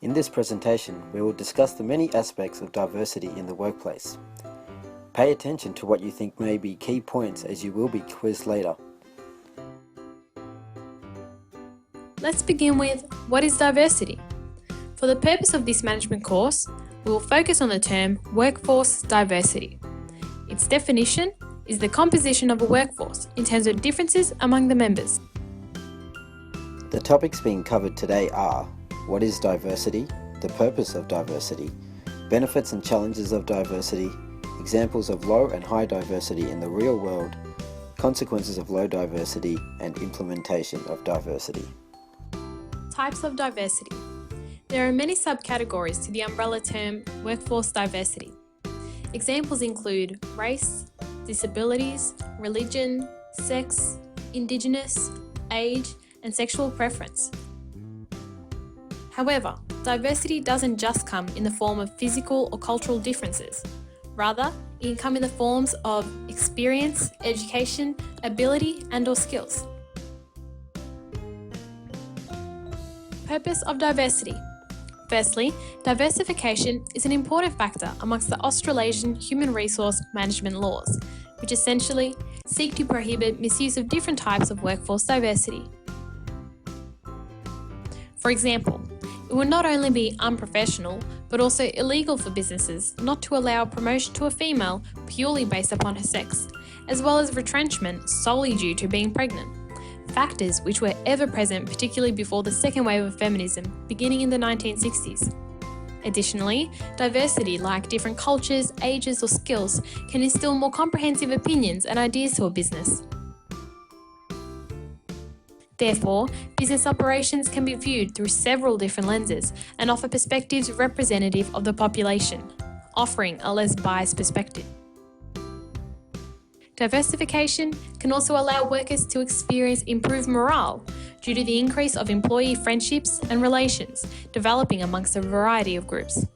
In this presentation, we will discuss the many aspects of diversity in the workplace. Pay attention to what you think may be key points as you will be quizzed later. Let's begin with, what is diversity? For the purpose of this management course, we will focus on the term workforce diversity. Its definition is the composition of a workforce in terms of differences among the members. The topics being covered today are: what is diversity, the purpose of diversity, benefits and challenges of diversity, examples of low and high diversity in the real world, consequences of low diversity, and implementation of diversity. Types of diversity. There are many subcategories to the umbrella term workforce diversity. Examples include race, disabilities, religion, sex, indigenous, age, and sexual preference. However, diversity doesn't just come in the form of physical or cultural differences. Rather, it can come in the forms of experience, education, ability, and/or skills. Purpose of diversity. Firstly, diversification is an important factor amongst the Australasian human resource management laws, which essentially seek to prohibit misuse of different types of workforce diversity. For example, it would not only be unprofessional, but also illegal for businesses not to allow promotion to a female purely based upon her sex, as well as retrenchment solely due to being pregnant. Factors which were ever present particularly before the second wave of feminism beginning in the 1960s. Additionally, diversity like different cultures, ages or skills can instill more comprehensive opinions and ideas to a business. Therefore, business operations can be viewed through several different lenses and offer perspectives representative of the population, offering a less biased perspective. Diversification can also allow workers to experience improved morale due to the increase of employee friendships and relations developing amongst a variety of groups.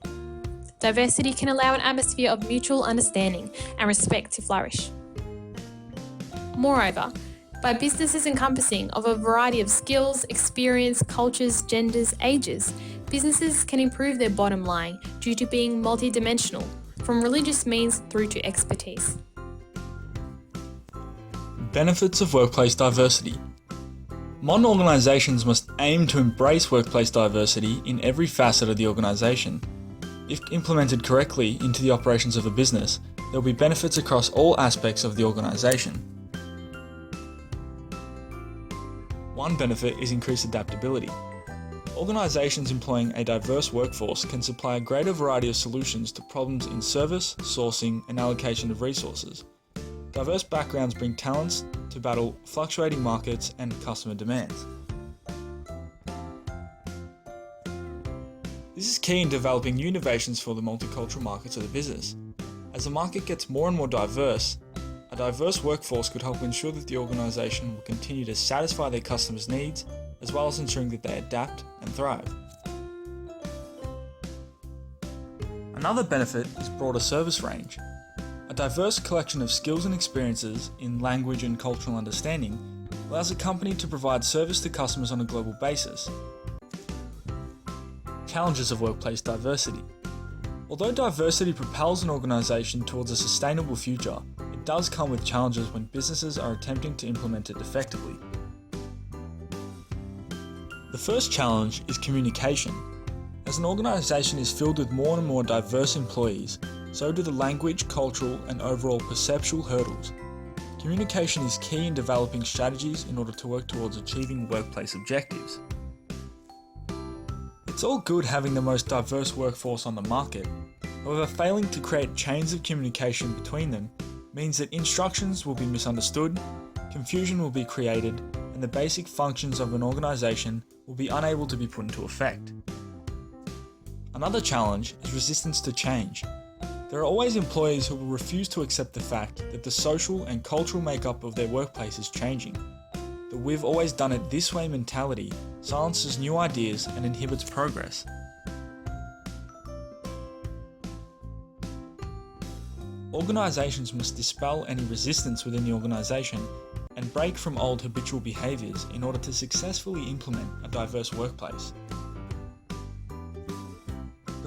Diversity can allow an atmosphere of mutual understanding and respect to flourish. Moreover, by businesses encompassing of a variety of skills, experience, cultures, genders, ages, businesses can improve their bottom line due to being multidimensional, from religious means through to expertise. Benefits of workplace diversity. Modern organisations must aim to embrace workplace diversity in every facet of the organisation. If implemented correctly into the operations of a business, there will be benefits across all aspects of the organisation. One benefit is increased adaptability. Organisations employing a diverse workforce can supply a greater variety of solutions to problems in service, sourcing, and allocation of resources. Diverse backgrounds bring talents to battle fluctuating markets and customer demands. This is key in developing new innovations for the multicultural markets of the business. As the market gets more and more diverse, a diverse workforce could help ensure that the organisation will continue to satisfy their customers' needs, as well as ensuring that they adapt and thrive. Another benefit is broader service range. A diverse collection of skills and experiences in language and cultural understanding allows a company to provide service to customers on a global basis. Challenges of workplace diversity. Although diversity propels an organisation towards a sustainable future, it does come with challenges when businesses are attempting to implement it effectively. The first challenge is communication. As an organisation is filled with more and more diverse employees, so do the language, cultural, and overall perceptual hurdles. Communication is key in developing strategies in order to work towards achieving workplace objectives. It's all good having the most diverse workforce on the market, however failing to create chains of communication between them means that instructions will be misunderstood, confusion will be created, and the basic functions of an organisation will be unable to be put into effect. Another challenge is resistance to change. There are always employees who will refuse to accept the fact that the social and cultural makeup of their workplace is changing. The "we've always done it this way" mentality silences new ideas and inhibits progress. Organisations must dispel any resistance within the organisation and break from old habitual behaviours in order to successfully implement a diverse workplace.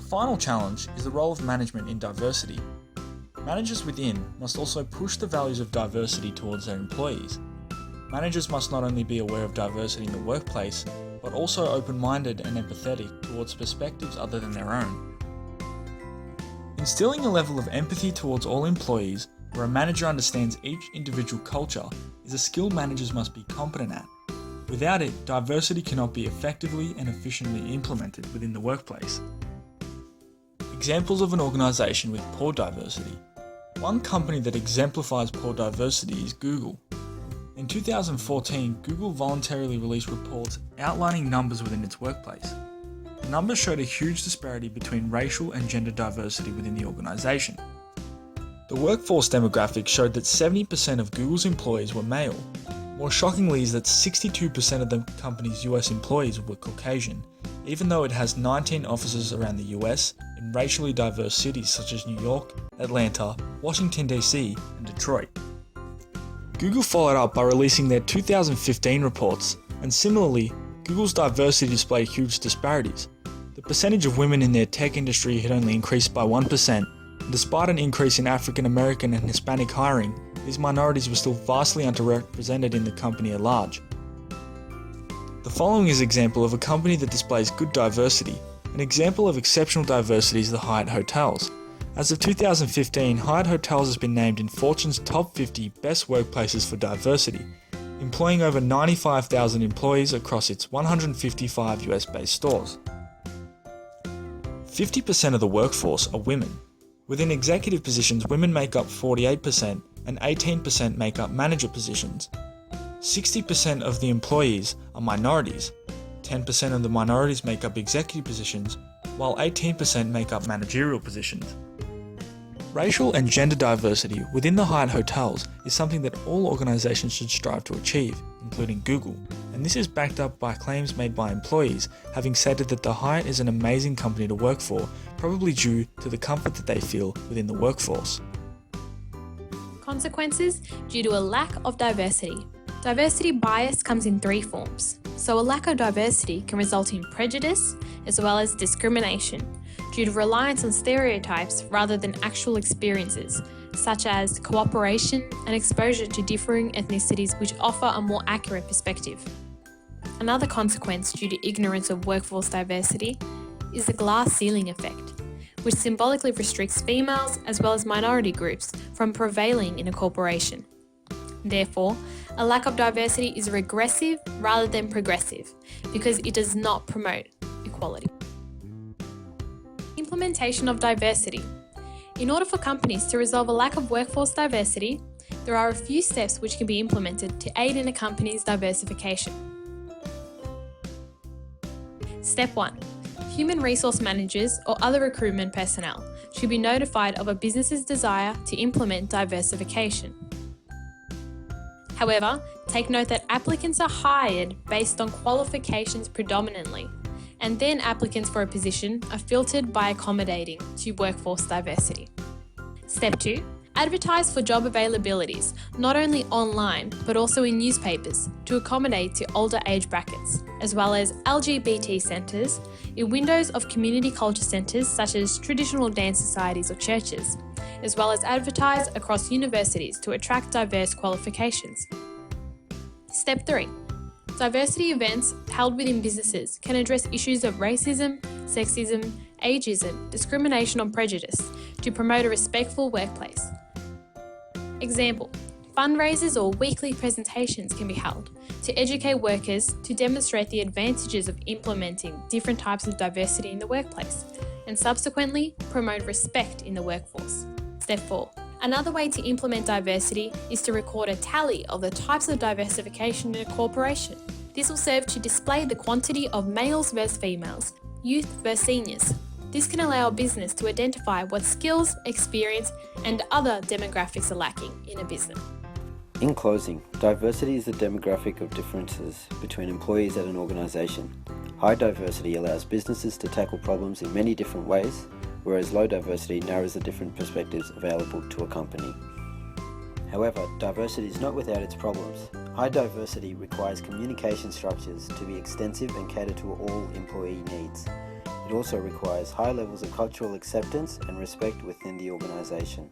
final challenge is the role of management in diversity. Managers within must also push the values of diversity towards their employees. Managers must not only be aware of diversity in the workplace, but also open-minded and empathetic towards perspectives other than their own. Instilling a level of empathy towards all employees, where a manager understands each individual culture, is a skill managers must be competent at. Without it, diversity cannot be effectively and efficiently implemented within the workplace. Examples of an organisation with poor diversity. One company that exemplifies poor diversity is Google. In 2014, Google voluntarily released reports outlining numbers within its workplace. The numbers showed a huge disparity between racial and gender diversity within the organisation. The workforce demographics showed that 70% of Google's employees were male. More shockingly is that 62% of the company's US employees were Caucasian, even though it has 19 offices around the US in racially diverse cities such as New York, Atlanta, Washington DC, and Detroit. Google followed up by releasing their 2015 reports, and similarly, Google's diversity displayed huge disparities. The percentage of women in their tech industry had only increased by 1%, and despite an increase in African American and Hispanic hiring, these minorities were still vastly underrepresented in the company at large. The following is an example of a company that displays good diversity. An example of exceptional diversity is the Hyatt Hotels. As of 2015, Hyatt Hotels has been named in Fortune's top 50 best workplaces for diversity, employing over 95,000 employees across its 155 US-based stores. 50% of the workforce are women. Within executive positions, women make up 48% and 18% make up manager positions. 60% of the employees are minorities. 10% of the minorities make up executive positions, while 18% make up managerial positions. Racial and gender diversity within the Hyatt Hotels is something that all organisations should strive to achieve, including Google, and this is backed up by claims made by employees having stated that the Hyatt is an amazing company to work for, probably due to the comfort that they feel within the workforce. Consequences due to a lack of diversity. Diversity bias comes in three forms. So a lack of diversity can result in prejudice as well as discrimination due to reliance on stereotypes rather than actual experiences, such as cooperation and exposure to differing ethnicities which offer a more accurate perspective. Another consequence due to ignorance of workforce diversity is the glass ceiling effect, which symbolically restricts females as well as minority groups from prevailing in a corporation. Therefore, a lack of diversity is regressive rather than progressive because it does not promote equality. Implementation of diversity. In order for companies to resolve a lack of workforce diversity, there are a few steps which can be implemented to aid in a company's diversification. Step 1. Human resource managers or other recruitment personnel should be notified of a business's desire to implement diversification. However, take note that applicants are hired based on qualifications predominantly, and then applicants for a position are filtered by accommodating to workforce diversity. Step 2. Advertise for job availabilities, not only online, but also in newspapers to accommodate to older age brackets, as well as LGBT centres in windows of community culture centres such as traditional dance societies or churches, as well as advertise across universities to attract diverse qualifications. Step 3. Diversity events held within businesses can address issues of racism, sexism, ageism, discrimination or prejudice to promote a respectful workplace. Example, fundraisers or weekly presentations can be held to educate workers to demonstrate the advantages of implementing different types of diversity in the workplace and subsequently promote respect in the workforce. Step 4. Another way to implement diversity is to record a tally of the types of diversification in a corporation. This will serve to display the quantity of males versus females, youth versus seniors. This can allow a business to identify what skills, experience, and other demographics are lacking in a business. In closing, diversity is the demographic of differences between employees at an organisation. High diversity allows businesses to tackle problems in many different ways, whereas low diversity narrows the different perspectives available to a company. However, diversity is not without its problems. High diversity requires communication structures to be extensive and cater to all employee needs. It also requires high levels of cultural acceptance and respect within the organisation.